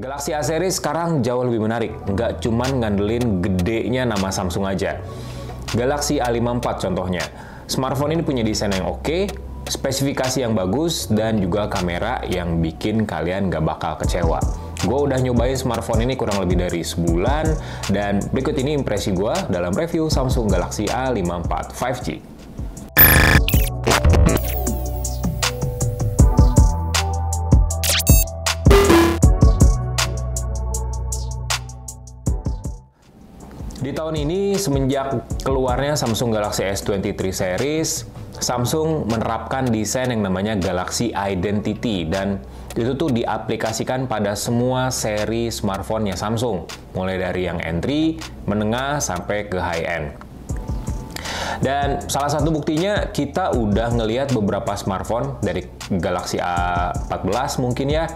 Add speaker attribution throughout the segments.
Speaker 1: Galaxy A series sekarang jauh lebih menarik, nggak cuman ngandelin gedenya nama Samsung aja. Galaxy A54 contohnya. Smartphone ini punya desain yang oke, spesifikasi yang bagus, dan juga kamera yang bikin kalian nggak bakal kecewa. Gue udah nyobain smartphone ini kurang lebih dari sebulan, dan berikut ini impresi gue dalam review Samsung Galaxy A54 5G. Di tahun ini, semenjak keluarnya Samsung Galaxy S23 series, Samsung menerapkan desain yang namanya Galaxy Identity, dan itu tuh diaplikasikan pada semua seri smartphone-nya Samsung, mulai dari yang entry, menengah, sampai ke high-end. Dan salah satu buktinya, kita udah ngelihat beberapa smartphone dari Galaxy A14 mungkin ya,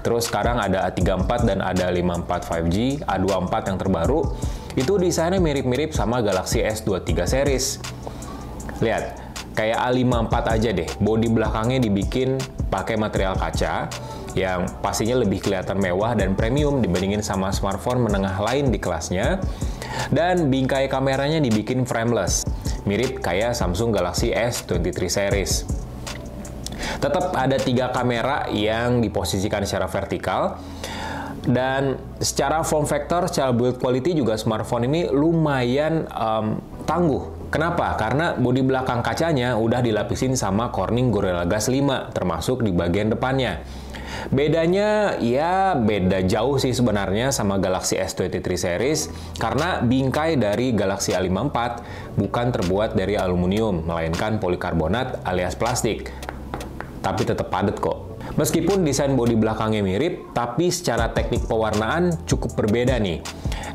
Speaker 1: terus sekarang ada A34 dan ada A54 5G, A24 yang terbaru, itu desainnya mirip-mirip sama Galaxy S23 series. Lihat, kayak A54 aja deh, bodi belakangnya dibikin pakai material kaca, yang pastinya lebih kelihatan mewah dan premium dibandingin sama smartphone menengah lain di kelasnya. Dan bingkai kameranya dibikin frameless, mirip kayak Samsung Galaxy S23 series. Tetap ada 3 kamera yang diposisikan secara vertikal, dan secara form factor, secara build quality juga smartphone ini lumayan tangguh. Kenapa? Karena bodi belakang kacanya udah dilapisin sama Corning Gorilla Glass 5, termasuk di bagian depannya. Bedanya ya beda jauh sih sebenarnya sama Galaxy S23 series, karena bingkai dari Galaxy A54 bukan terbuat dari aluminium, melainkan polikarbonat alias plastik. Tapi tetap padat kok. Meskipun desain bodi belakangnya mirip, tapi secara teknik pewarnaan cukup berbeda nih.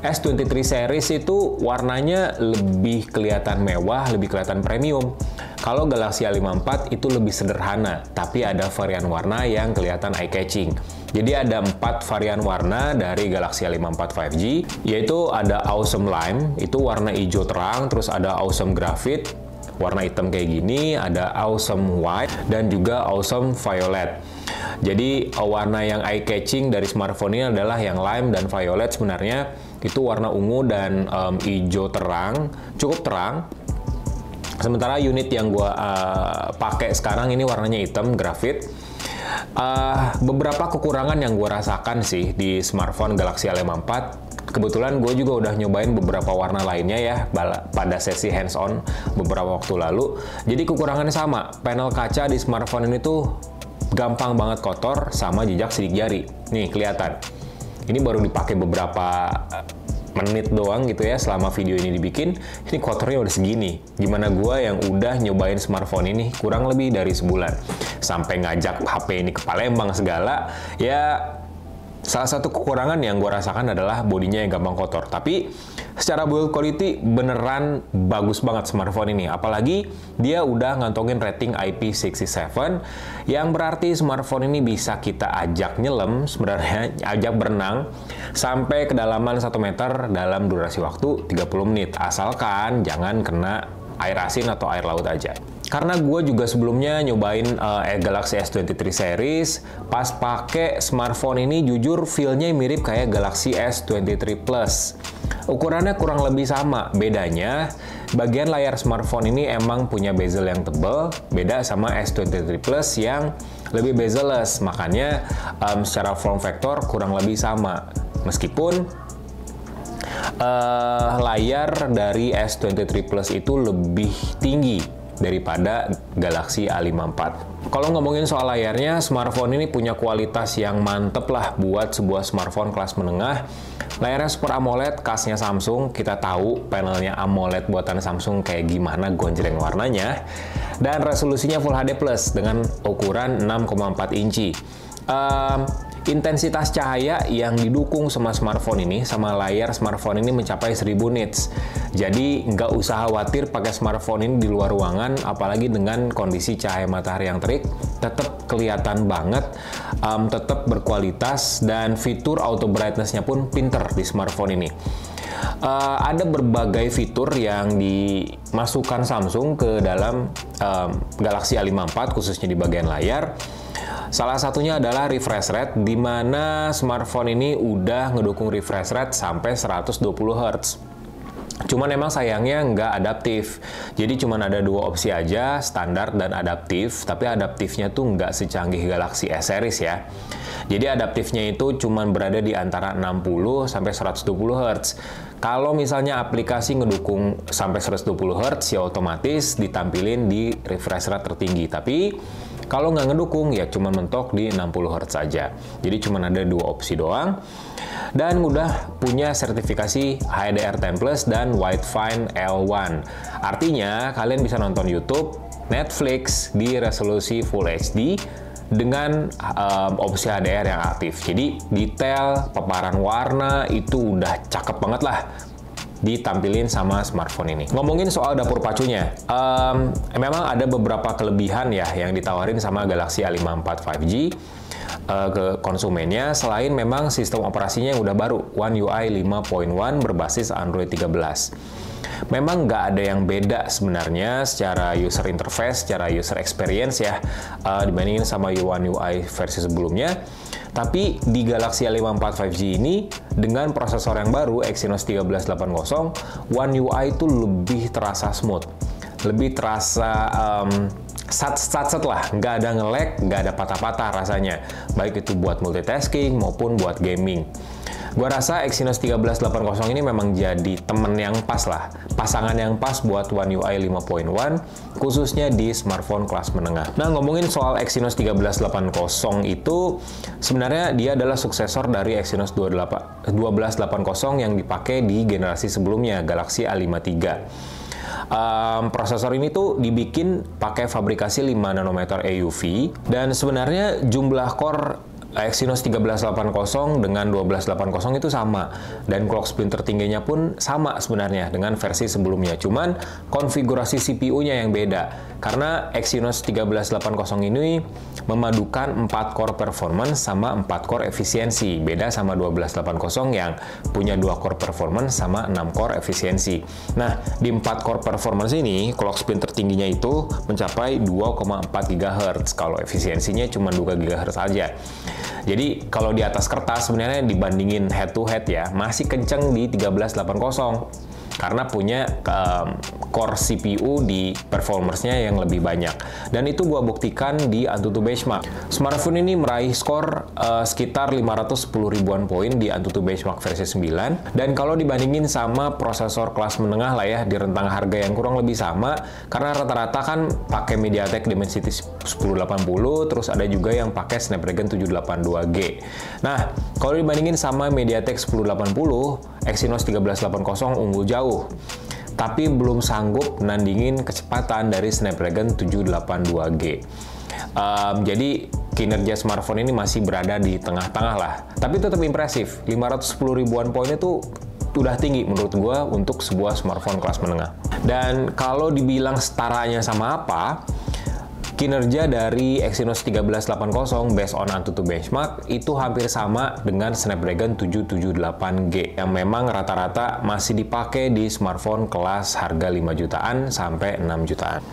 Speaker 1: S23 series itu warnanya lebih kelihatan mewah, lebih kelihatan premium. Kalau Galaxy A54 itu lebih sederhana, tapi ada varian warna yang kelihatan eye-catching. Jadi ada 4 varian warna dari Galaxy A54 5G, yaitu ada Awesome Lime, itu warna hijau terang, terus ada Awesome Graphite, warna hitam kayak gini, ada Awesome White, dan juga Awesome Violet. Jadi warna yang eye-catching dari smartphone ini adalah yang lime dan violet. Sebenarnya itu warna ungu dan hijau terang, cukup terang. Sementara unit yang gue pakai sekarang ini warnanya hitam, graphite. Beberapa kekurangan yang gue rasakan sih di smartphone Galaxy A54. Kebetulan gue juga udah nyobain beberapa warna lainnya ya pada sesi hands-on beberapa waktu lalu. Jadi kekurangannya sama, panel kaca di smartphone ini tuh gampang banget kotor sama jejak sidik jari. Nih, kelihatan. Ini baru dipakai beberapa menit doang gitu ya selama video ini dibikin. Ini kotornya udah segini. Gimana gua yang udah nyobain smartphone ini kurang lebih dari sebulan. Sampai ngajak HP ini ke Palembang segala. Ya, salah satu kekurangan yang gua rasakan adalah bodinya yang gampang kotor. Tapi secara build quality beneran bagus banget smartphone ini. Apalagi dia udah ngantongin rating IP67, yang berarti smartphone ini bisa kita ajak nyelam, sebenarnya ajak berenang sampai kedalaman 1 meter dalam durasi waktu 30 menit. Asalkan jangan kena air asin atau air laut aja. Karena gue juga sebelumnya nyobain Galaxy S23 series, pas pakai smartphone ini jujur feel-nya mirip kayak Galaxy S23 Plus. Ukurannya kurang lebih sama, bedanya bagian layar smartphone ini emang punya bezel yang tebal, beda sama S23 Plus yang lebih bezel-less, makanya secara form factor kurang lebih sama. Meskipun layar dari S23 Plus itu lebih tinggi daripada Galaxy A54. Kalau ngomongin soal layarnya, smartphone ini punya kualitas yang mantep lah buat sebuah smartphone kelas menengah. Layarnya Super AMOLED, khasnya Samsung. Kita tahu panelnya AMOLED buatan Samsung kayak gimana gonjreng warnanya. Dan resolusinya Full HD Plus dengan ukuran 6,4 inci. Intensitas cahaya yang didukung sama smartphone ini, sama layar smartphone ini mencapai 1000 nits. Jadi nggak usah khawatir pakai smartphone ini di luar ruangan, apalagi dengan kondisi cahaya matahari yang terik, tetap kelihatan banget, tetap berkualitas, dan fitur auto brightness-nya pun pinter di smartphone ini. Ada berbagai fitur yang dimasukkan Samsung ke dalam Galaxy A54, khususnya di bagian layar. Salah satunya adalah refresh rate, di mana smartphone ini udah ngedukung refresh rate sampai 120 Hz. Cuman emang sayangnya nggak adaptif. Jadi cuman ada dua opsi aja, standar dan adaptif. Tapi adaptifnya tuh nggak secanggih Galaxy S series ya. Jadi adaptifnya itu cuman berada di antara 60 sampai 120 Hz. Kalau misalnya aplikasi ngedukung sampai 120 Hz, ya otomatis ditampilin di refresh rate tertinggi. Tapi kalau nggak ngedukung, ya cuma mentok di 60 Hz saja. Jadi cuma ada dua opsi doang. Dan udah punya sertifikasi HDR10+ dan Widefine L1. Artinya, kalian bisa nonton YouTube, Netflix di resolusi Full HD dengan opsi HDR yang aktif. Jadi detail, paparan warna itu udah cakep banget lah ditampilin sama smartphone ini. Ngomongin soal dapur pacunya, memang ada beberapa kelebihan ya yang ditawarin sama Galaxy A54 5G ke konsumennya, selain memang sistem operasinya yang udah baru, One UI 5.1 berbasis Android 13. Memang nggak ada yang beda sebenarnya secara user interface, secara user experience ya, dibandingin sama One UI versi sebelumnya. Tapi di Galaxy A54 5G ini, dengan prosesor yang baru, Exynos 1380, One UI itu lebih terasa smooth. Lebih terasa sat lah, nggak ada nge-lag, nggak ada patah-patah rasanya. Baik itu buat multitasking maupun buat gaming. Gua rasa Exynos 1380 ini memang jadi temen yang pas lah, pasangan yang pas buat One UI 5.1, khususnya di smartphone kelas menengah. Nah, ngomongin soal Exynos 1380 itu, sebenarnya dia adalah suksesor dari Exynos 1280 yang dipakai di generasi sebelumnya, Galaxy A53. Prosesor ini tuh dibikin pakai fabrikasi 5 nanometer EUV, dan sebenarnya jumlah core Exynos 1380 dengan 1280 itu sama, dan clock speed tertingginya pun sama sebenarnya dengan versi sebelumnya, cuman konfigurasi CPU-nya yang beda, karena Exynos 1380 ini memadukan 4 core performance sama 4 core efisiensi, beda sama 1280 yang punya 2 core performance sama 6 core efisiensi. Nah, di 4 core performance ini, clock speed tertingginya itu mencapai 2,4 GHz, kalau efisiensinya cuma 2 GHz aja. Jadi kalau di atas kertas sebenarnya dibandingin head to head ya, masih kenceng di 1380 karena punya core CPU di performance-nya yang lebih banyak. Dan itu gua buktikan di AnTuTu Benchmark. Smartphone ini meraih skor sekitar 510 ribuan poin di AnTuTu Benchmark versi 9. Dan kalau dibandingin sama prosesor kelas menengah lah ya, di rentang harga yang kurang lebih sama, karena rata-rata kan pakai MediaTek Dimensity 1080, terus ada juga yang pakai Snapdragon 782G. Nah, kalau dibandingin sama MediaTek 1080, Exynos 1380 unggul jauh, tapi belum sanggup nandingin kecepatan dari Snapdragon 782G. Jadi kinerja smartphone ini masih berada di tengah-tengah lah, tapi tetap impresif. 510 ribuan poin itu udah tinggi menurut gua untuk sebuah smartphone kelas menengah. Dan kalau dibilang setaranya sama apa, kinerja dari Exynos 1380 based on AnTuTu Benchmark itu hampir sama dengan Snapdragon 778G yang memang rata-rata masih dipakai di smartphone kelas harga 5 jutaan sampai 6 jutaan.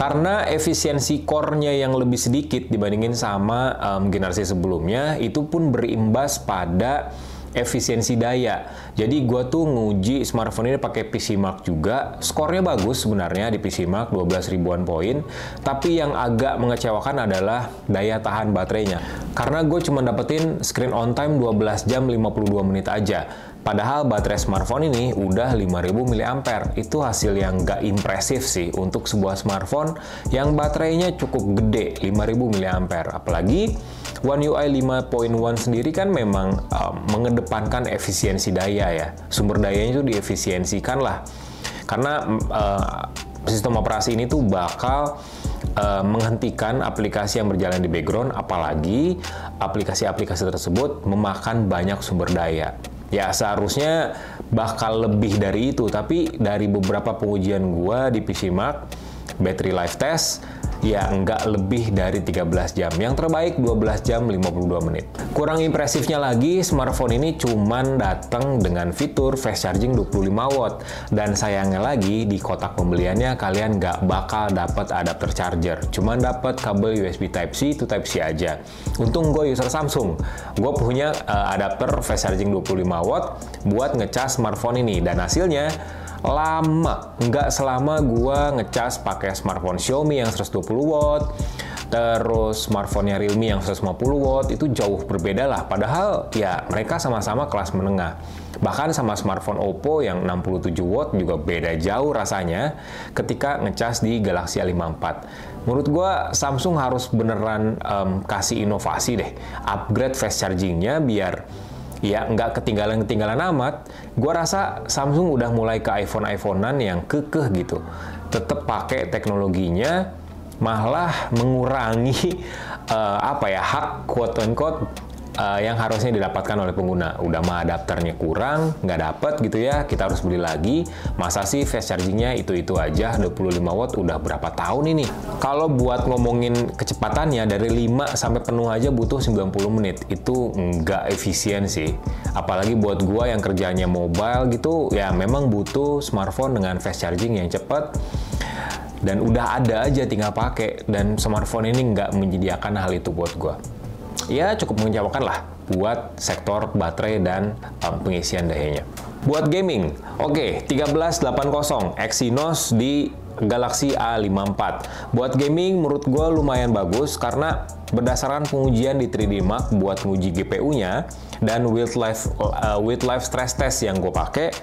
Speaker 1: Karena efisiensi core-nya yang lebih sedikit dibandingin sama generasi sebelumnya, itu pun berimbas pada efisiensi daya. Jadi gua tuh nguji smartphone ini pakai PCMark juga. Skornya bagus sebenarnya di PCMark, 12 ribuan poin. Tapi yang agak mengecewakan adalah daya tahan baterainya. Karena gue cuma dapetin screen on time 12 jam 52 menit aja. Padahal baterai smartphone ini udah 5000 mAh. Itu hasil yang gak impresif sih untuk sebuah smartphone yang baterainya cukup gede, 5000 mAh. Apalagi One UI 5.1 sendiri kan memang mengedepankan efisiensi daya ya. Sumber dayanya itu diefisiensikan lah. Karena sistem operasi ini tuh bakal menghentikan aplikasi yang berjalan di background, apalagi aplikasi-aplikasi tersebut memakan banyak sumber daya. Ya seharusnya bakal lebih dari itu, tapi dari beberapa pengujian gua di PCMark, battery life test, ya nggak lebih dari 13 jam. Yang terbaik 12 jam 52 menit. Kurang impresifnya lagi, smartphone ini cuman datang dengan fitur fast charging 25 watt. Dan sayangnya lagi, di kotak pembeliannya kalian nggak bakal dapat adapter charger. Cuman dapat kabel USB Type-C to Type-C aja. Untung gue user Samsung. Gue punya adapter fast charging 25 watt buat ngecas smartphone ini. Dan hasilnya lama, nggak selama gua ngecas pakai smartphone Xiaomi yang 120 watt, terus smartphone-nya Realme yang 150 watt, itu jauh berbeda lah. Padahal ya mereka sama-sama kelas menengah. Bahkan sama smartphone Oppo yang 67 watt juga beda jauh rasanya ketika ngecas di Galaxy A54. Menurut gua Samsung harus beneran kasih inovasi deh, upgrade fast chargingnya biar ya nggak ketinggalan amat. Gua rasa Samsung udah mulai ke iPhone-iPhonean yang kekeh gitu. Tetap pakai teknologinya, malah mengurangi hak quote unquote yang harusnya didapatkan oleh pengguna. Udah mah adapternya kurang, nggak dapet gitu ya, kita harus beli lagi. Masa sih fast chargingnya itu-itu aja, 25 watt udah berapa tahun ini? Kalau buat ngomongin kecepatannya, dari 5 sampai penuh aja butuh 90 menit. Itu nggak efisien sih. Apalagi buat gua yang kerjanya mobile gitu, ya memang butuh smartphone dengan fast charging yang cepat. Dan udah ada aja tinggal pakai, dan smartphone ini nggak menyediakan hal itu buat gua. Ya cukup mengecewakan lah buat sektor baterai dan pengisian dayanya. Buat gaming, oke, 1380 Exynos di Galaxy A54. Buat gaming menurut gue lumayan bagus karena berdasarkan pengujian di 3D Mark buat menguji GPU-nya dan with live stress test yang gue pakai,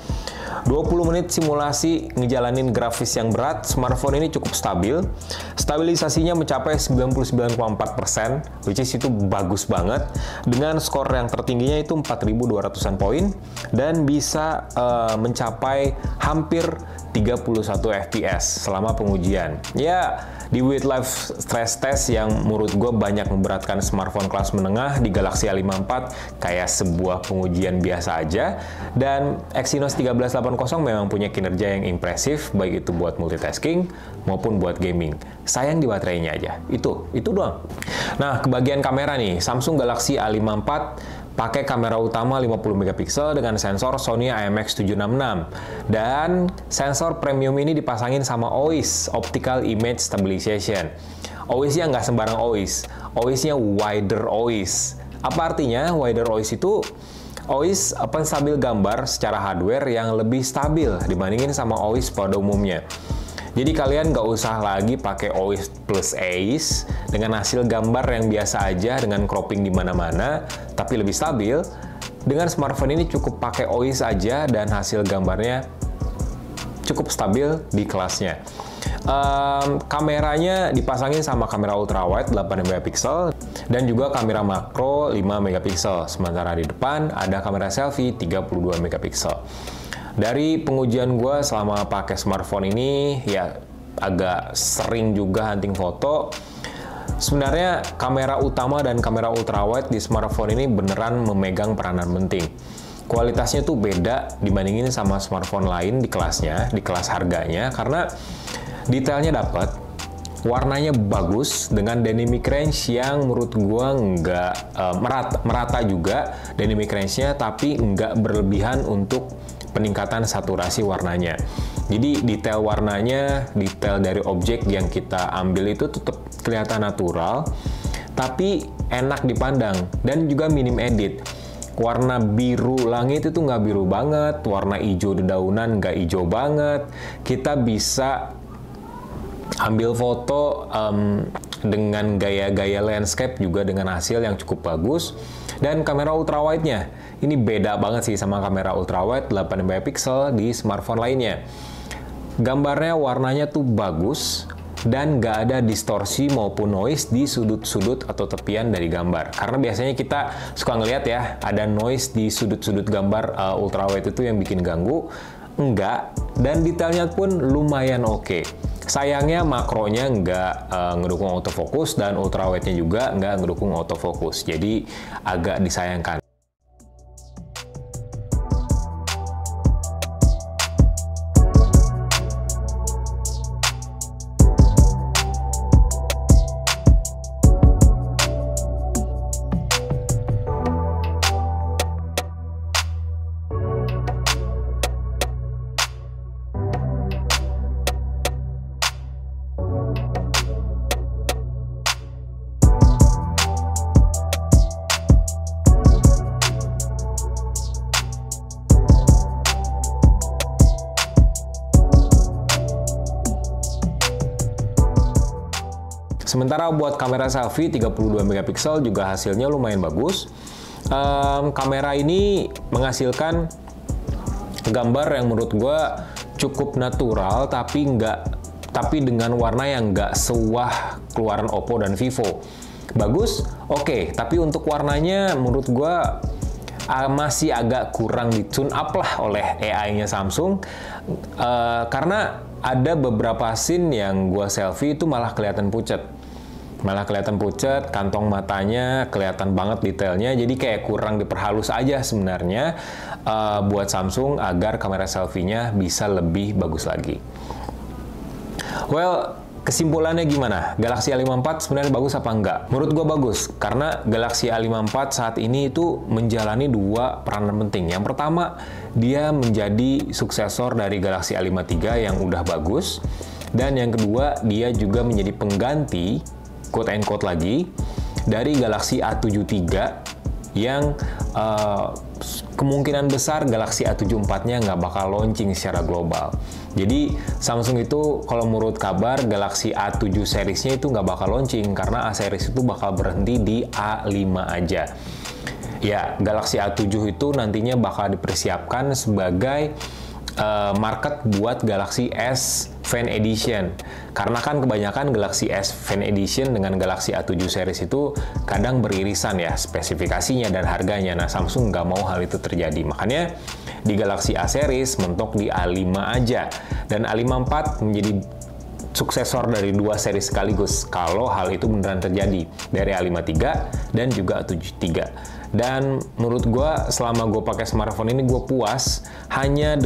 Speaker 1: 20 menit simulasi ngejalanin grafis yang berat, smartphone ini cukup stabil. Stabilisasinya mencapai 99,4%, which is itu bagus banget. Dengan skor yang tertingginya itu 4.200-an poin dan bisa mencapai hampir 31 FPS selama pengujian. Ya, di with live stress test yang menurut gue banyak memberatkan smartphone kelas menengah di Galaxy A54 kayak sebuah pengujian biasa aja. Dan Exynos 1380 memang punya kinerja yang impresif, baik itu buat multitasking maupun buat gaming. Sayang di baterainya aja. Itu doang. Nah, ke bagian kamera nih, Samsung Galaxy A54 pakai kamera utama 50 megapiksel dengan sensor Sony IMX766. Dan sensor premium ini dipasangin sama OIS, Optical Image Stabilization. OIS-nya nggak sembarang OIS. OIS-nya wider OIS. Apa artinya wider OIS itu? OIS penstabil gambar secara hardware yang lebih stabil dibandingin sama OIS pada umumnya. Jadi kalian nggak usah lagi pakai OIS plus AIS dengan hasil gambar yang biasa aja dengan cropping di mana-mana, tapi lebih stabil. Dengan smartphone ini cukup pakai OIS aja dan hasil gambarnya cukup stabil di kelasnya. Kameranya dipasangin sama kamera ultrawide 8 megapiksel dan juga kamera makro 5 megapiksel. Sementara di depan ada kamera selfie 32 megapiksel. Dari pengujian gue selama pakai smartphone ini, ya agak sering juga hunting foto. Sebenarnya kamera utama dan kamera ultrawide di smartphone ini beneran memegang peranan penting. Kualitasnya tuh beda dibandingin sama smartphone lain di kelasnya, di kelas harganya, karena detailnya dapat, warnanya bagus dengan dynamic range yang menurut gua nggak merata juga dynamic range-nya, tapi nggak berlebihan untuk peningkatan saturasi warnanya. Jadi detail warnanya, detail dari objek yang kita ambil itu tetap kelihatan natural, tapi enak dipandang dan juga minim edit. Warna biru langit itu nggak biru banget, warna hijau dedaunan nggak hijau banget. Kita bisa ambil foto dengan gaya-gaya landscape juga dengan hasil yang cukup bagus. Dan kamera ultrawide-nya ini beda banget sih sama kamera ultrawide 8 megapiksel di smartphone lainnya. Gambarnya warnanya tuh bagus dan nggak ada distorsi maupun noise di sudut-sudut atau tepian dari gambar. Karena biasanya kita suka ngelihat ya, ada noise di sudut-sudut gambar ultrawide itu yang bikin ganggu. Enggak, dan detailnya pun lumayan oke. Sayangnya makronya nggak ngedukung autofocus dan ultrawide-nya juga nggak ngedukung autofocus. Jadi agak disayangkan. Sementara buat kamera selfie 32 megapiksel juga hasilnya lumayan bagus. Kamera ini menghasilkan gambar yang menurut gue cukup natural, tapi dengan warna yang nggak sewah keluaran Oppo dan Vivo. Bagus, oke, tapi untuk warnanya menurut gue masih agak kurang di tune up lah oleh AI-nya Samsung, karena ada beberapa scene yang gue selfie itu malah kelihatan pucat. Kantong matanya kelihatan banget detailnya, jadi kayak kurang diperhalus aja sebenarnya buat Samsung agar kamera selfie-nya bisa lebih bagus lagi. Well, kesimpulannya gimana? Galaxy A54 sebenarnya bagus apa enggak? Menurut gue bagus, karena Galaxy A54 saat ini itu menjalani dua peranan penting. Yang pertama, dia menjadi suksesor dari Galaxy A53 yang udah bagus. Dan yang kedua, dia juga menjadi pengganti, quote and quote lagi, dari Galaxy A73 yang kemungkinan besar Galaxy A74-nya nggak bakal launching secara global. Jadi Samsung itu kalau menurut kabar Galaxy A7 seriesnya itu nggak bakal launching karena A series itu bakal berhenti di A5 aja. Ya, Galaxy A7 itu nantinya bakal dipersiapkan sebagai market buat Galaxy S Fan Edition. Karena kan kebanyakan Galaxy S Fan Edition dengan Galaxy A7 series itu kadang beririsan ya spesifikasinya dan harganya. Nah, Samsung nggak mau hal itu terjadi. Makanya di Galaxy A series mentok di A5 aja. Dan A54 menjadi suksesor dari dua seri sekaligus kalau hal itu beneran terjadi dari A53 dan juga A73. Dan menurut gue selama gue pakai smartphone ini gue puas hanya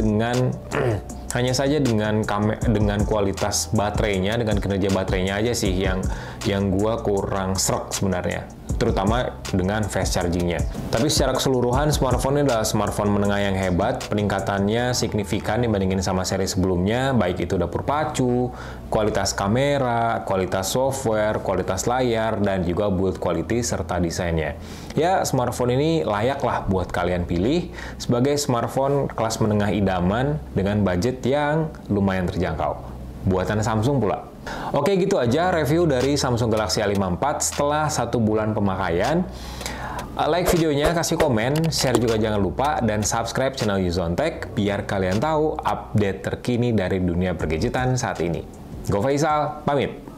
Speaker 1: saja dengan kualitas baterainya, dengan kinerja baterainya aja sih yang gue kurang srek sebenarnya, terutama dengan fast chargingnya. Tapi secara keseluruhan smartphone ini adalah smartphone menengah yang hebat, peningkatannya signifikan dibandingin sama seri sebelumnya, baik itu dapur pacu, kualitas kamera, kualitas software, kualitas layar, dan juga build quality serta desainnya. Ya, smartphone ini layaklah buat kalian pilih sebagai smartphone kelas menengah idaman dengan budget yang lumayan terjangkau. Buatan Samsung pula. Oke, gitu aja review dari Samsung Galaxy A54 setelah 1 bulan pemakaian. Like videonya, kasih komen, share juga jangan lupa, dan subscribe channel Yuzon Tech biar kalian tahu update terkini dari dunia pergadgetan saat ini. Go Faisal, pamit!